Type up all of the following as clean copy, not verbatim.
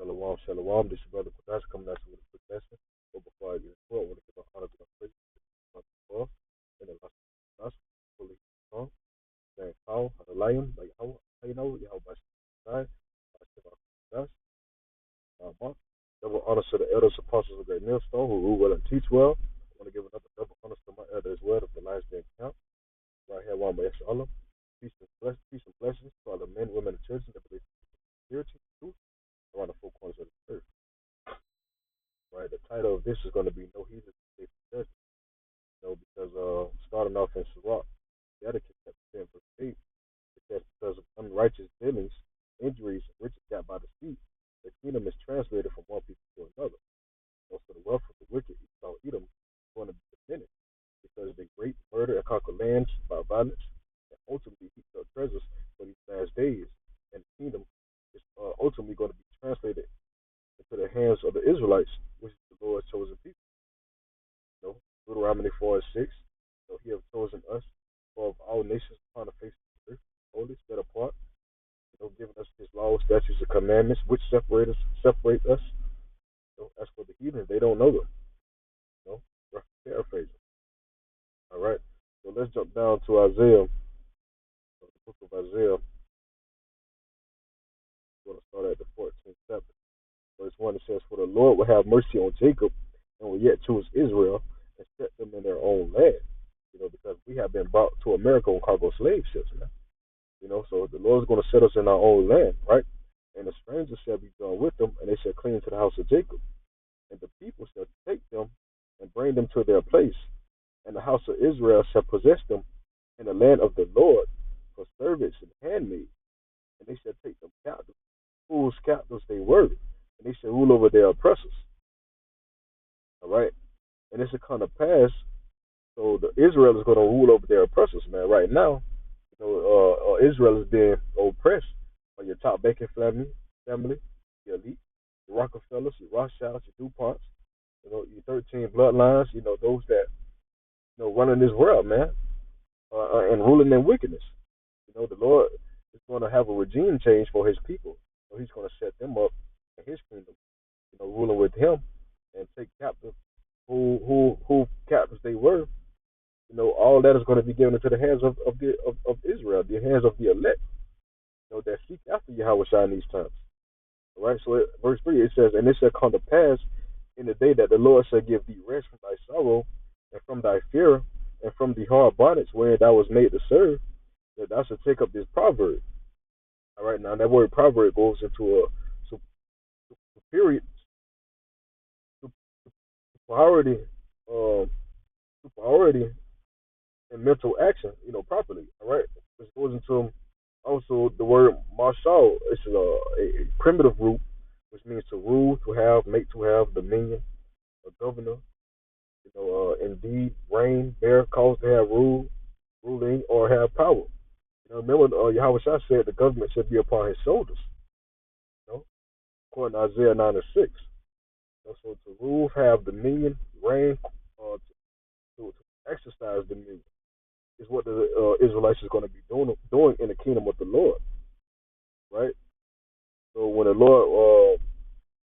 Shalom, shalom. This is Brother Kodash coming at you with a quick lesson. But before I get into it, I want to give an honor to my praise above and the last gospel, fully strong, saying how the lion, like how you know, by side, I said Kodash, Mark. Double honors to the elders, apostles of Great Millstone who rule well and teach well. I want to give another double honors to my elder as well, of the Lions Den Camp. Right here, one by Allah. Peace and blessings to all the men, women, and children that believe in security, truth, around the four corners of the earth. Right. The title of this is going to be No Heathen Escape from Judgment. Because starting off in Sirach, Leviticus chapter 10, verse 8, it says, because of unrighteous dealings, injuries, and riches got by deceit, the kingdom is translated from one people to another. Also, the wealth of the wicked, Esau, Edom, is going to be diminished because they rape, murder, and conquer lands by violence, and ultimately heap up treasures for these last days. And the kingdom is ultimately going to be translated into the hands of the Israelites, which is the Lord's chosen people. Deuteronomy 4 and 6. So he have chosen us above all nations upon the face of the earth, holy, set apart, giving us his laws, statutes, and commandments, which separate us. As for the heathen, they don't know them. Paraphrasing. All right. So let's jump down to Isaiah, the book of Isaiah. We're going to start at the 14th chapter. Verse 1, it says, for the Lord will have mercy on Jacob and will yet choose Israel and set them in their own land. Because we have been brought to America on cargo slave ships now. So the Lord is going to set us in our own land, right? And the strangers shall be drawn with them, and they shall cling to the house of Jacob. And the people shall take them and bring them to their place. And the house of Israel shall possess them in the land of the Lord for servants and handmaids. And they shall take them captive, whose captives they were, and they shall rule over their oppressors. All right? And it shall come to pass, so the Israel is going to rule over their oppressors, man. Right now, Israel is being oppressed by your top banking family, your elite, your Rockefellers, your Rothschilds, your DuPonts, your 13 bloodlines, those that, running this world, man, and ruling in wickedness. The Lord is going to have a regime change for his people. So he's going to set them up in his kingdom, ruling with him and take captive who captives they were. All that is going to be given into the hands of Israel, the hands of the elect, that seek after Yahweh in these times. All right, so verse 3, it says, and it shall come to pass in the day that the Lord shall give thee rest from thy sorrow and from thy fear and from the hard bondage wherein thou was made to serve, that thou shalt take up this proverb. All right, now that word proverb goes into a superior, superiority, superiority in mental action, properly. All right, this goes into also the word marshal. It's a primitive root, which means to rule, to have, make, to have dominion, a governor. Indeed, reign, bear, cause to have ruling, or have power. Remember, Yahweh Shah said the government should be upon his shoulders. According to Isaiah 9 and 6. So to rule, have dominion, reign, to exercise dominion is what the Israelites is going to be doing in the kingdom of the Lord, right? So when the Lord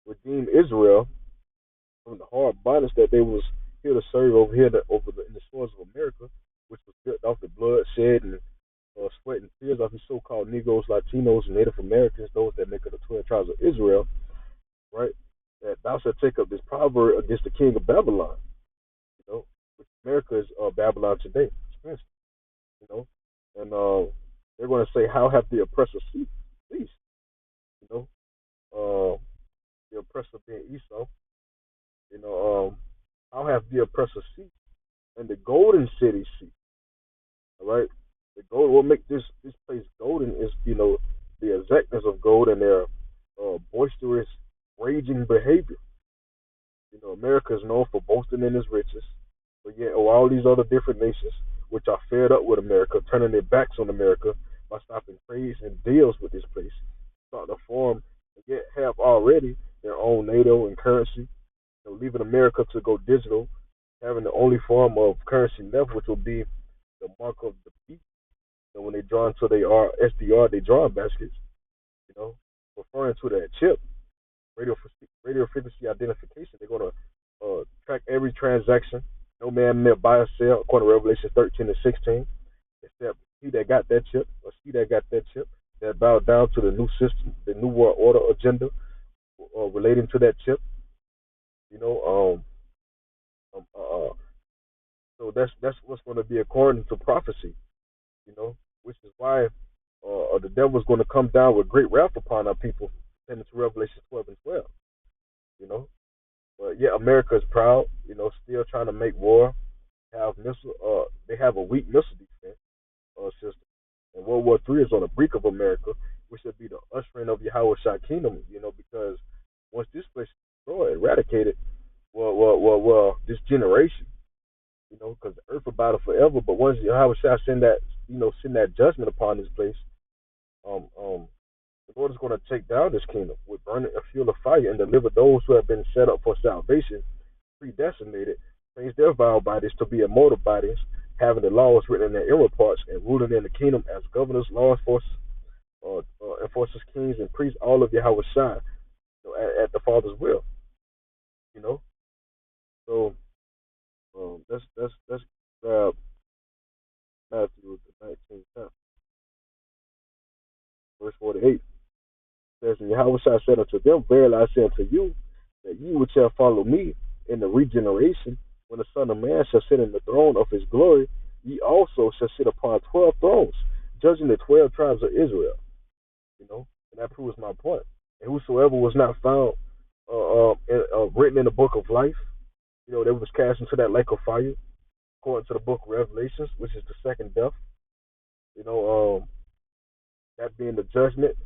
redeemed Israel from the hard bondage that they was here to serve over here in the shores of America, which was built off the blood shed and sweat and tears of the so-called Negroes, Latinos, and Native Americans, those that make up the 12 tribes of Israel, right? That thou shalt take up this proverb against the king of Babylon, which America is Babylon today, and they're going to say, how have the oppressor ceased? The oppressor being Esau, how have the oppressor ceased? And the golden city ceased. All right, the gold. What make this place golden is the exactness of gold and their boisterous, raging behavior. America is known for boasting in its riches, but yet all these other different nations, which are fed up with America, turning their backs on America by stopping trades and deals with this place, starting to form, and yet have already their own NATO and currency, leaving America to go digital, having the only form of currency left, which will be the mark of the beast. When they draw into their SDR, they draw baskets, referring to that chip. radio frequency identification. They're gonna track every transaction. No man may buy or sell, according to Revelation 13 and 16, except he that got that chip or she that got that chip that bowed down to the new system, the new world order agenda relating to that chip. You know, um, uh, uh, so that's what's going to be according to prophecy. You know, which is why the devil's going to come down with great wrath upon our people, according to Revelation 12 and 12. You know, but yeah, America is proud. You know, still trying to make war. Have missile. They have a weak missile defense system. And World War III is on the brink of America, which should be the ushering of Yahweh Shah kingdom. You know, because once this place is destroyed, eradicated, this generation. You know, because the earth will battle forever. But once Yahweh Shah send that judgment upon this place, um, um, the Lord is going to take down this kingdom with burning a fuel of fire and deliver those who have been set up for salvation, predestinated, change their vile bodies to be immortal bodies, having the laws written in their inward parts, and ruling in the kingdom as governors, law enforcers, kings, and priests, all of Yahweh Shai, at the Father's will. You know, so let's grab Matthew the 19th chapter, verse 48. Says, and Yahweh Shai said unto them, verily I say unto you, that ye which shall follow me in the regeneration, when the Son of Man shall sit in the throne of his glory, ye also shall sit upon 12 thrones, judging the 12 tribes of Israel. You know, and that proves my point. And whosoever was not found written in the book of life, you know, they was cast into that lake of fire, according to the book of Revelations, which is the second death. You know, that being the judgment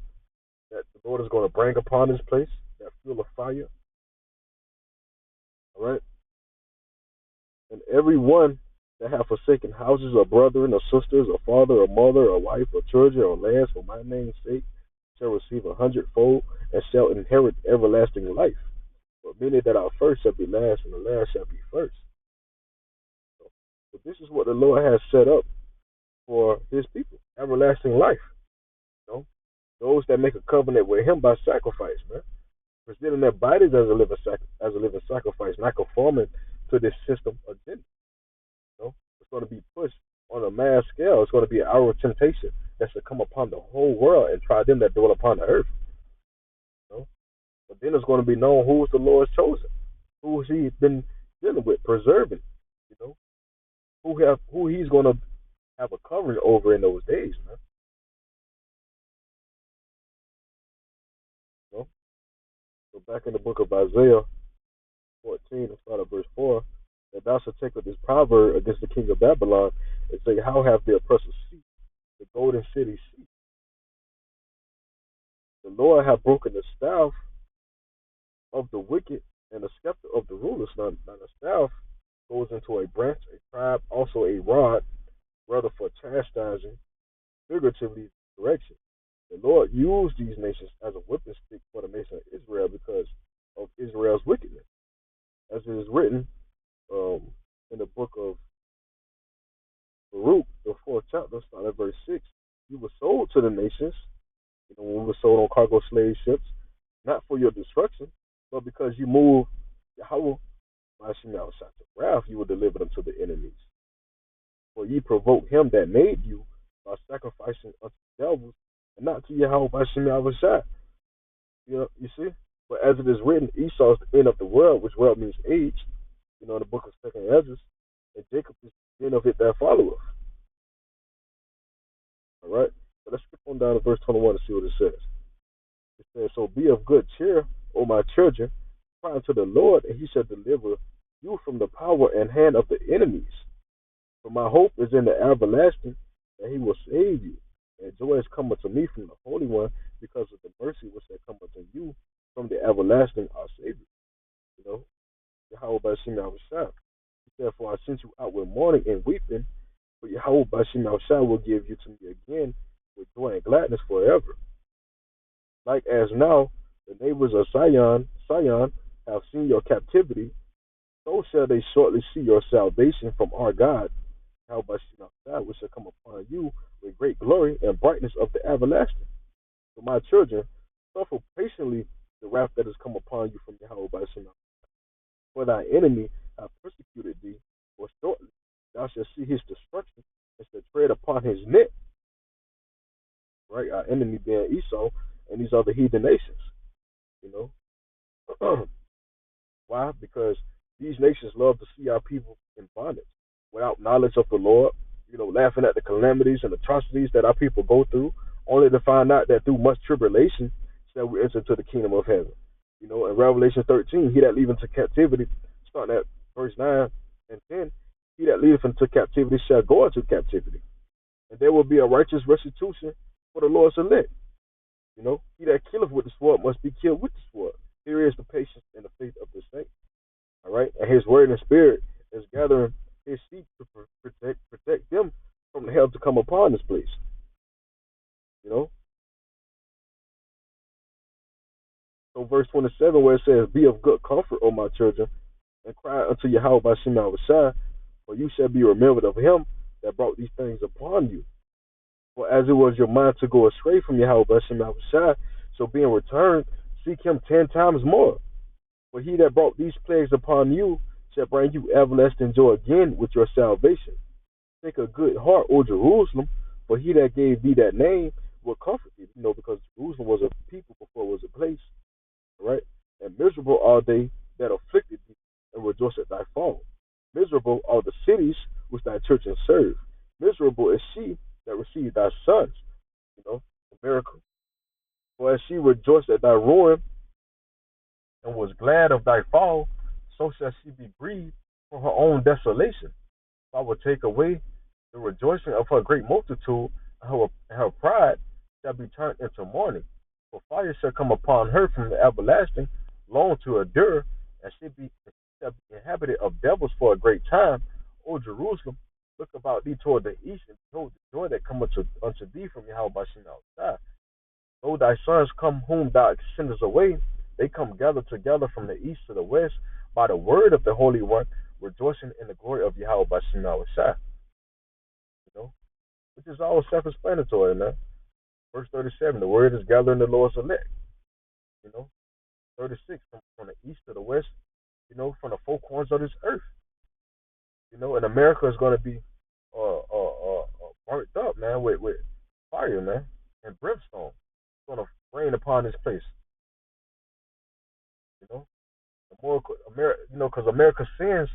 that the Lord is going to bring upon this place, that fuel of fire. All right. And every one that have forsaken houses or brethren or sisters or father or mother or wife or children or lands for my name's sake shall receive 100-fold and shall inherit everlasting life. But many that are first shall be last, and the last shall be first. So this is what the Lord has set up for his people, everlasting life. You know, those that make a covenant with him by sacrifice, man, presenting their bodies as a living sacrifice, not conforming to this system agenda. You know, it's going to be pushed on a mass scale. It's going to be our temptation that should come upon the whole world and try them that dwell upon the earth. You know? But then it's going to be known who is the Lord's chosen, who he's been dealing with, preserving. You know, who he's going to have a covering over in those days, man. You know? So back in the book of Isaiah 14, and start at verse 4, that thou shalt take up this proverb against the king of Babylon and say, how have the oppressors ceased, the golden city ceased? The Lord hath broken the staff of the wicked and the scepter of the rulers. Now the staff goes into a branch, a tribe, also a rod, rather for chastising, figuratively correction. The Lord used these nations as a whipping stick for the nation of Israel because of Israel's wickedness. As it is written in the book of Baruch, the fourth chapter, starting at verse 6, you were sold to the nations, you know, when we were sold on cargo slave ships, not for your destruction, but because you moved Yahweh, Hashem outside to wrath, you will deliver them to the enemies. For ye provoke him that made you by sacrificing unto devils, and not to Yahweh Hashem Yahushua. You know, you see? But as it is written, Esau is the end of the world, which world means age, you know, in the book of Second Ezra, and Jacob is the end of it that followeth. All right? So let's skip on down to verse 21 and see what it says. It says, so be of good cheer, O my children, cry unto the Lord, and he shall deliver you from the power and hand of the enemies. For my hope is in the everlasting, that he will save you. And joy has come unto me from the Holy One, because of the mercy which shall come unto you from the everlasting, our Savior. You know, Yahweh Bashim Yahushua. Therefore I sent you out with mourning and weeping, but Yahweh Bashim Yahushua will give you to me again with joy and gladness forever. Like as now the neighbors of Sion have seen your captivity, so shall they shortly see your salvation from our God, Yahweh Bashim Yahushua, which shall come upon you with great glory and brightness of the everlasting. So my children, suffer patiently the wrath that has come upon you from Yahweh by Shema. For thy enemy hath persecuted thee, for shortly thou shalt see his destruction and shalt tread upon his neck. Right? Our enemy being Esau and these other heathen nations. You know, why? Because these nations love to see our people in bondage without knowledge of the Lord, laughing at the calamities and atrocities that our people go through, only to find out that through much tribulation shall we enter into the kingdom of heaven. In Revelation 13, he that leave into captivity, starting at verse 9 and 10, he that leadeth into captivity shall go into captivity. And there will be a righteous restitution for the Lord's elect. He that killeth with the sword must be killed with the sword. Here is the patience and the faith of the saints. All right, and his word and spirit is gathering his sheep to protect them from the hell to come upon this place. So verse 27 where it says, "Be of good comfort, O my children, and cry unto Yahweh by Shem Shai, for you shall be remembered of him that brought these things upon you. For as it was your mind to go astray from Yahweh by Shem Shai, so being returned, seek him 10 times more. For he that brought these plagues upon you shall bring you everlasting joy again with your salvation. Take a good heart, O Jerusalem, for he that gave thee that name will comfort thee." Because Jerusalem was a people before it was a place, right? "And miserable are they that afflicted thee, and rejoice at thy fall. Miserable are the cities which thy churches serve. Miserable is she that received thy sons." America. "For as she rejoiced at thy ruin, and was glad of thy fall, so shall she be grieved for her own desolation. I will take away the rejoicing of her great multitude, and her pride shall be turned into mourning. For fire shall come upon her from the everlasting, long to endure, and shall be inhabited of devils for a great time. O Jerusalem, look about thee toward the east, and behold the joy that cometh unto thee from Yahweh by Shem outside. Though thy sons come whom thou sendest away, they come gathered together from the east to the west by the word of the Holy One, rejoicing in the glory of Yahweh by Shem Shai." Which is all self-explanatory, man. Verse 37, the word is gathering the Lord's elect. 36, from the east to the west, from the four corners of this earth. And America is going to be burnt up, man, with fire, man, and brimstone. It's going to rain upon this place. The more America, because America's sins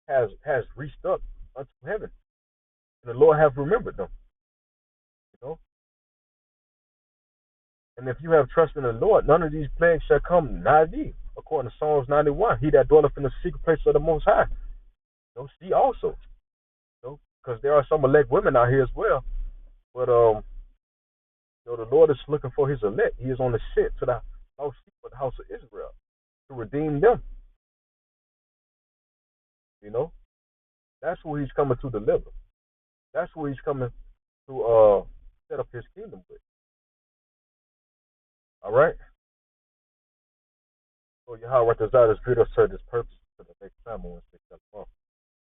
has reached up unto heaven, and the Lord have remembered them. And if you have trust in the Lord, none of these plagues shall come nigh thee, according to Psalms 91. He that dwelleth in the secret place of the Most High, see also, because there are some elect women out here as well. But the Lord is looking for His elect. He is on the ship to the lost sheep of the house of Israel to redeem them. That's who He's coming to deliver. That's who He's coming to set up His kingdom with. All right. So Yahweh desires great us to this purpose for the next time on 6 months.